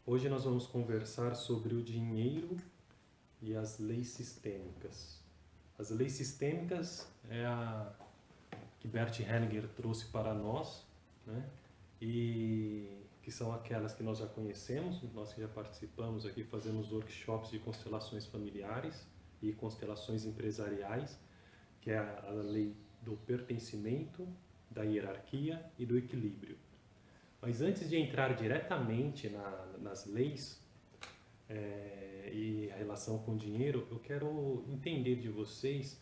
Hoje nós vamos conversar sobre o dinheiro e as leis sistêmicas. As leis sistêmicas é a que Bert Hellinger trouxe para nós, né? E que são aquelas que nós já conhecemos, nós que já participamos aqui, fazemos workshops de constelações familiares e constelações empresariais, que é a lei do pertencimento, da hierarquia e do equilíbrio. Mas antes de entrar diretamente nas leis e a relação com o dinheiro, eu quero entender de vocês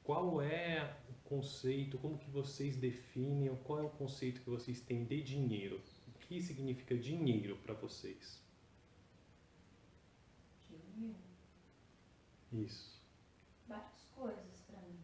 qual é o conceito, como que vocês definem, qual é o conceito que vocês têm de dinheiro. O que significa dinheiro para vocês? Dinheiro? Isso. Várias coisas pra mim.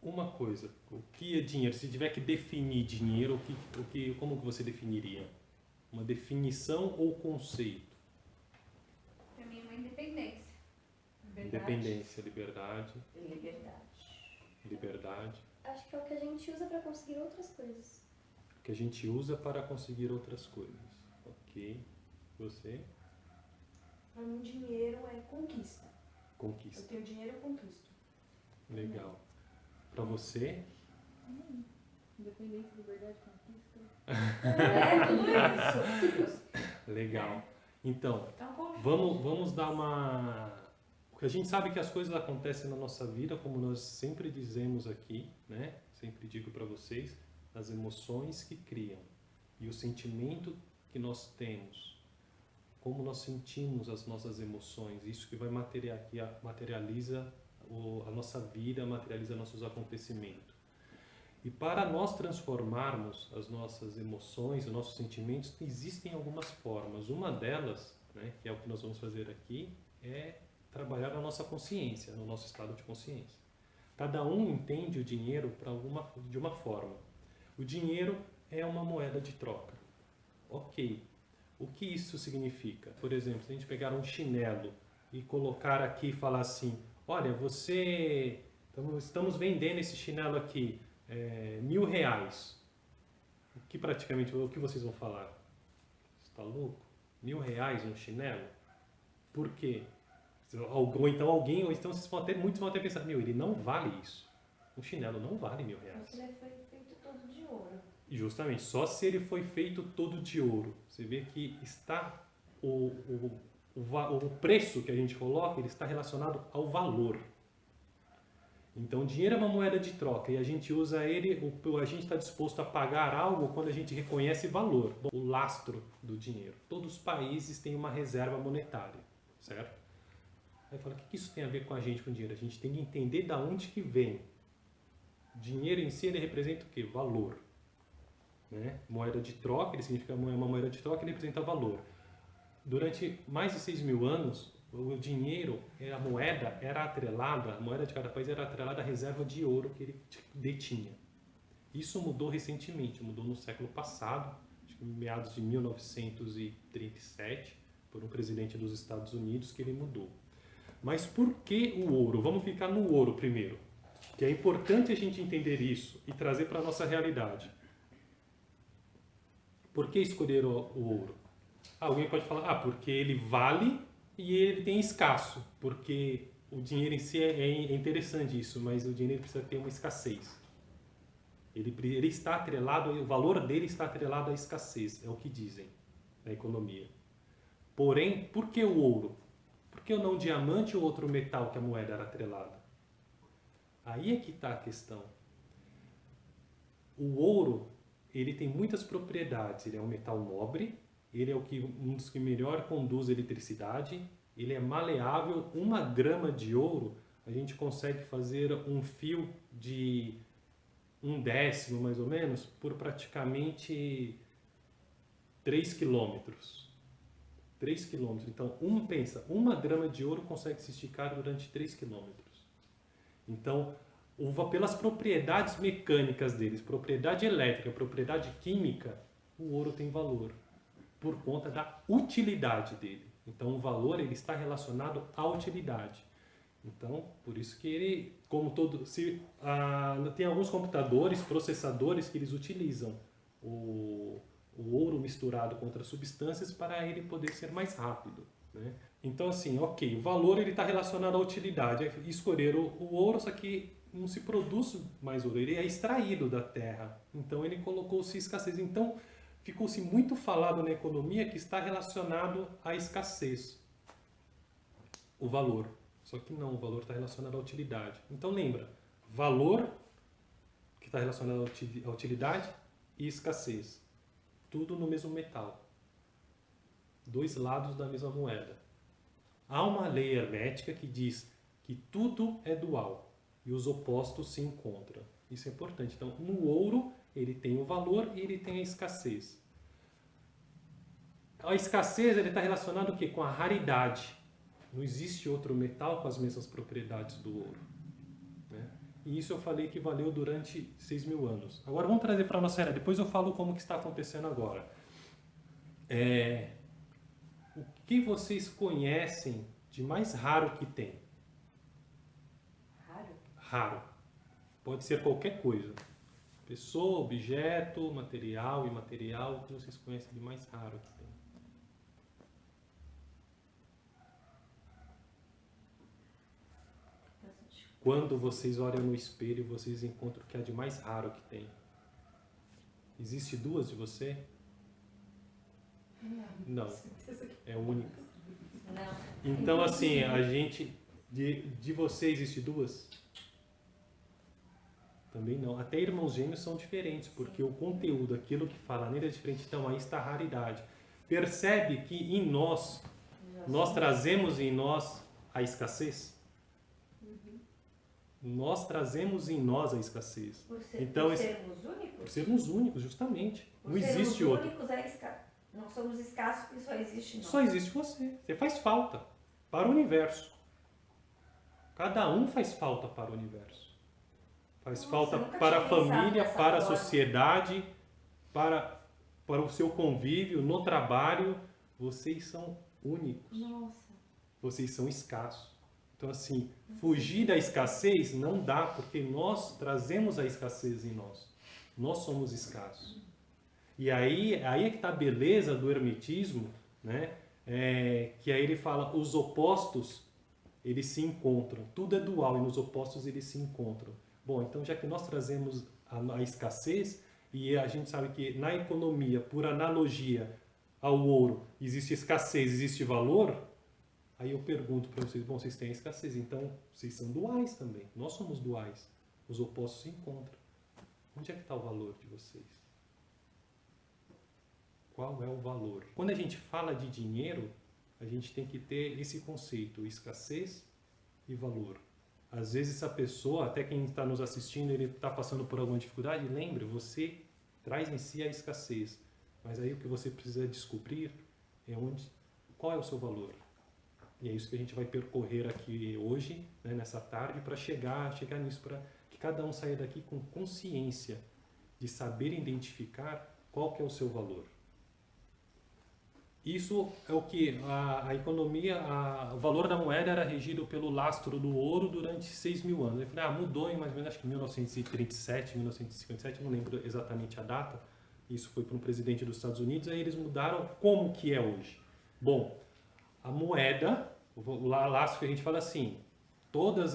Uma coisa, o que é dinheiro? Se tiver que definir dinheiro, como que você definiria? Uma definição ou conceito? Pra mim é uma independência. Independência, liberdade, liberdade, Acho que é o que a gente usa para conseguir outras coisas. que a gente usa para conseguir outras coisas. Ok. Você? Para mim, dinheiro é conquista. Eu Conquista. tenho dinheiro, eu conquisto. Legal. Para você? Independência, liberdade, conquista. É tudo isso. Legal. Então, Então, vamos dar uma... Porque a gente sabe que as coisas acontecem na nossa vida, como nós sempre dizemos aqui, né? Sempre digo para vocês, as emoções que criam e o sentimento que nós temos, como nós sentimos as nossas emoções, isso que vai materializa a nossa vida, materializa nossos acontecimentos. E para nós transformarmos as nossas emoções, os nossos sentimentos, existem algumas formas. Uma delas, né, que é o que nós vamos fazer aqui, é trabalhar na nossa consciência, no nosso estado de consciência. Cada um entende o dinheiro de uma forma. O dinheiro é uma moeda de troca. Ok. O que isso significa? Por exemplo, se a gente pegar um chinelo e colocar aqui e falar assim, olha, estamos vendendo esse chinelo aqui, R$1.000. O que vocês vão falar? Você está louco? R$1.000 um chinelo? Por quê? Muitos vão até pensar, ele não vale isso. Um chinelo não vale R$1.000. Mas ele foi feito todo de ouro. E justamente, só se ele foi feito todo de ouro. Você vê que está o preço que a gente coloca, ele está relacionado ao valor. Então, o dinheiro é uma moeda de troca e a gente usa ele, a gente está disposto a pagar algo quando a gente reconhece valor. O lastro do dinheiro. Todos os países têm uma reserva monetária, certo? Aí fala, o que isso tem a ver com a gente, com dinheiro? A gente tem que entender de onde que vem. Dinheiro em si, ele representa o quê? Valor. Né? Moeda de troca, ele significa uma moeda de troca, ele representa valor. Durante mais de 6.000 anos, o dinheiro, a moeda de cada país era atrelada à reserva de ouro que ele detinha. Isso mudou recentemente, mudou no século passado, acho que em meados de 1937, por um presidente dos Estados Unidos que ele mudou. Mas por que o ouro? Vamos ficar no ouro primeiro, que é importante a gente entender isso e trazer para a nossa realidade. Por que escolher o ouro? Alguém pode falar, porque ele vale e ele tem escasso, porque o dinheiro em si é interessante isso, mas o dinheiro precisa ter uma escassez. Ele está atrelado, o valor dele está atrelado à escassez, é o que dizem na economia. Porém, por que o ouro? Por que não o diamante ou outro metal que a moeda era atrelada? Aí é que está a questão. O ouro, ele tem muitas propriedades, ele é um metal nobre, ele é um dos que melhor conduz a eletricidade, ele é maleável. 1 grama de ouro, a gente consegue fazer um fio de 1/10 mais ou menos, por praticamente 3 quilômetros. 3 quilômetros. Então, 1 grama de ouro consegue se esticar durante 3 quilômetros. Então, pelas propriedades mecânicas deles, propriedade elétrica, propriedade química, o ouro tem valor, por conta da utilidade dele. Então, o valor ele está relacionado à utilidade. Então, por isso que ele, tem alguns computadores, processadores que eles utilizam o ouro misturado com outras substâncias para ele poder ser mais rápido, né? Então, assim, ok, o valor ele está relacionado à utilidade. Escolher o ouro, só que não se produz mais ouro, ele é extraído da terra. Então, ele colocou-se escassez. Então, ficou-se muito falado na economia que está relacionado à escassez, o valor. Só que não, o valor está relacionado à utilidade. Então, lembra, valor que está relacionado à utilidade e escassez. Tudo no mesmo metal. Dois lados da mesma moeda. Há uma lei hermética que diz que tudo é dual e os opostos se encontram. Isso é importante. Então, no ouro, ele tem o valor e ele tem a escassez. A escassez está relacionada o quê? Com a raridade. Não existe outro metal com as mesmas propriedades do ouro, né? E isso eu falei que valeu durante 6.000 anos. Agora vamos trazer para a nossa era. Depois eu falo como que está acontecendo agora. O que vocês conhecem de mais raro que tem? Raro? Raro. Pode ser qualquer coisa. Pessoa, objeto, material, imaterial. O que vocês conhecem de mais raro que tem? Quando vocês olham no espelho, vocês encontram o que é de mais raro que tem. Existe duas de você? Não. É única. Não. Então, assim, a gente... De você existe duas? Também não. Até irmãos gêmeos são diferentes, porque o conteúdo, aquilo que fala nele é diferente. Então, aí está a raridade. Percebe que em nós trazemos em nós a escassez? Nós trazemos em nós a escassez. Por Então, sermos únicos? Por sermos únicos, justamente. Por Não existe sermos outro. únicos nós somos escassos porque só existe nós. Só existe você. Você faz falta para o universo. Cada um faz falta para o universo. Faz Nossa, falta eu nunca para a tinha pensado família, dessa para a forma. sociedade, para o seu convívio, no trabalho. Vocês são únicos. Nossa. Vocês são escassos. Então, assim, fugir da escassez não dá, porque nós trazemos a escassez em nós. Nós somos escassos. E aí é que está a beleza do hermetismo, né? Que aí ele fala, os opostos, eles se encontram. Tudo é dual e nos opostos eles se encontram. Bom, então já que nós trazemos a escassez, e a gente sabe que na economia, por analogia ao ouro, existe escassez, existe valor, aí eu pergunto para vocês, bom, vocês têm a escassez, então vocês são duais também. Nós somos duais. Os opostos se encontram. Onde é que está o valor de vocês? Qual é o valor? Quando a gente fala de dinheiro, a gente tem que ter esse conceito, escassez e valor. Às vezes essa pessoa, até quem está nos assistindo, ele está passando por alguma dificuldade, lembre, você traz em si a escassez. Mas aí o que você precisa descobrir é qual é o seu valor. E é isso que a gente vai percorrer aqui hoje, né, nessa tarde, para chegar nisso, para que cada um saia daqui com consciência de saber identificar qual que é o seu valor. Isso é o que a economia, o valor da moeda era regido pelo lastro do ouro durante 6.000 anos. Eu falei, mudou em mais ou menos, acho que 1937, 1957, não lembro exatamente a data. Isso foi para um presidente dos Estados Unidos, aí eles mudaram como que é hoje. Bom, a moeda, o lastro que a gente fala assim, todos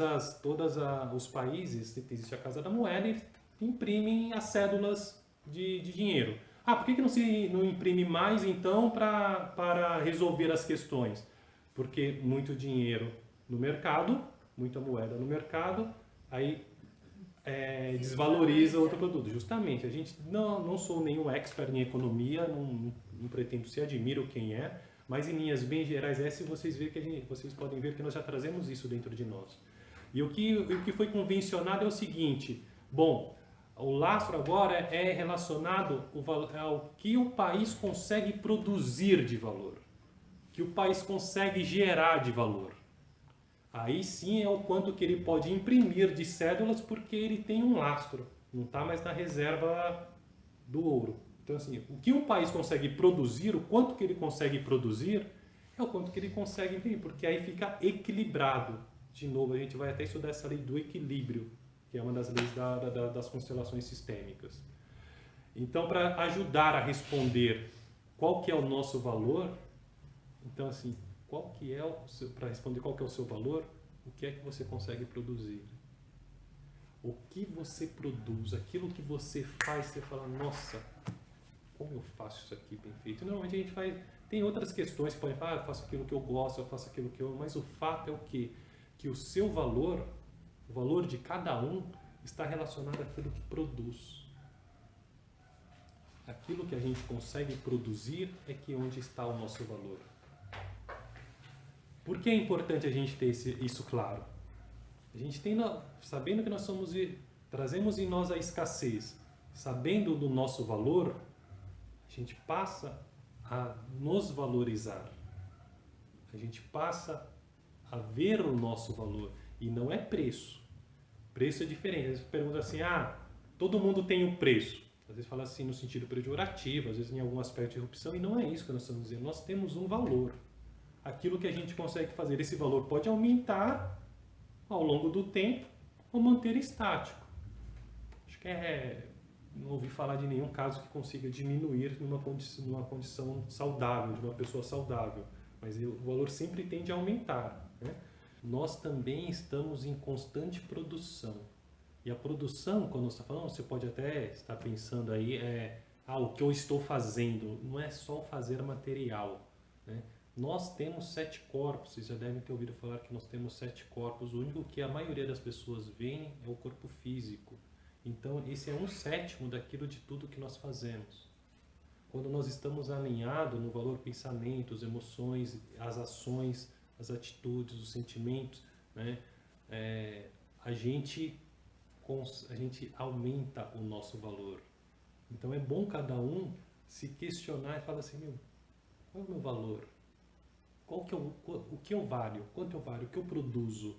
os países, existe a Casa da Moeda, eles imprimem as cédulas de dinheiro. Por que não imprime mais, então, para resolver as questões? Porque muito dinheiro no mercado, muita moeda no mercado, aí desvaloriza outro produto. Justamente, a gente não sou nenhum expert em economia, não pretendo ser, admiro quem é, mas em linhas bem gerais vocês podem ver que nós já trazemos isso dentro de nós. E o que foi convencionado é o seguinte, bom, o lastro agora é relacionado ao que o país consegue produzir de valor, que o país consegue gerar de valor. Aí sim é o quanto que ele pode imprimir de cédulas, porque ele tem um lastro, não está mais na reserva do ouro. Então, assim, o que um país consegue produzir, o quanto que ele consegue produzir, é o quanto que ele consegue imprimir, porque aí fica equilibrado. De novo, a gente vai até estudar essa lei do equilíbrio, que é uma das leis das constelações sistêmicas. Então, para ajudar a responder qual que é o nosso valor, então assim, qual que é para responder qual que é o seu valor, o que é que você consegue produzir? O que você produz, aquilo que você faz, você fala, nossa, como eu faço isso aqui bem feito? Normalmente a gente faz, tem outras questões que podem falar, eu faço aquilo que eu gosto, eu faço aquilo que eu... Mas o fato é o quê? Que o seu valor, o valor de cada um, está relacionado àquilo que produz. Aquilo que a gente consegue produzir é que onde está o nosso valor. Por que é importante a gente ter isso claro? A gente tem, sabendo que nós somos, trazemos em nós a escassez, sabendo do nosso valor, a gente passa a nos valorizar. A gente passa a ver o nosso valor. E não é preço. Preço é diferente. Às vezes pergunta assim, todo mundo tem um preço. Às vezes fala assim no sentido pejorativo, às vezes em algum aspecto de corrupção, e não é isso que nós estamos dizendo. Nós temos um valor. Aquilo que a gente consegue fazer, esse valor pode aumentar ao longo do tempo ou manter estático. Acho que não ouvi falar de nenhum caso que consiga diminuir numa condição saudável, de uma pessoa saudável. Mas o valor sempre tende a aumentar, né? Nós também estamos em constante produção. E a produção, quando você está falando, você pode até estar pensando aí, o que eu estou fazendo. Não é só o fazer material, né? Nós temos 7 corpos, vocês já devem ter ouvido falar que nós temos 7 corpos. O único que a maioria das pessoas vê é o corpo físico. Então, esse é 1/7 daquilo de tudo que nós fazemos. Quando nós estamos alinhados no valor pensamento, as emoções, as ações, as atitudes, os sentimentos, né? A gente aumenta o nosso valor. Então, é bom cada um se questionar e falar assim, qual é o meu valor? O que eu valho? Quanto eu valho? O que eu produzo?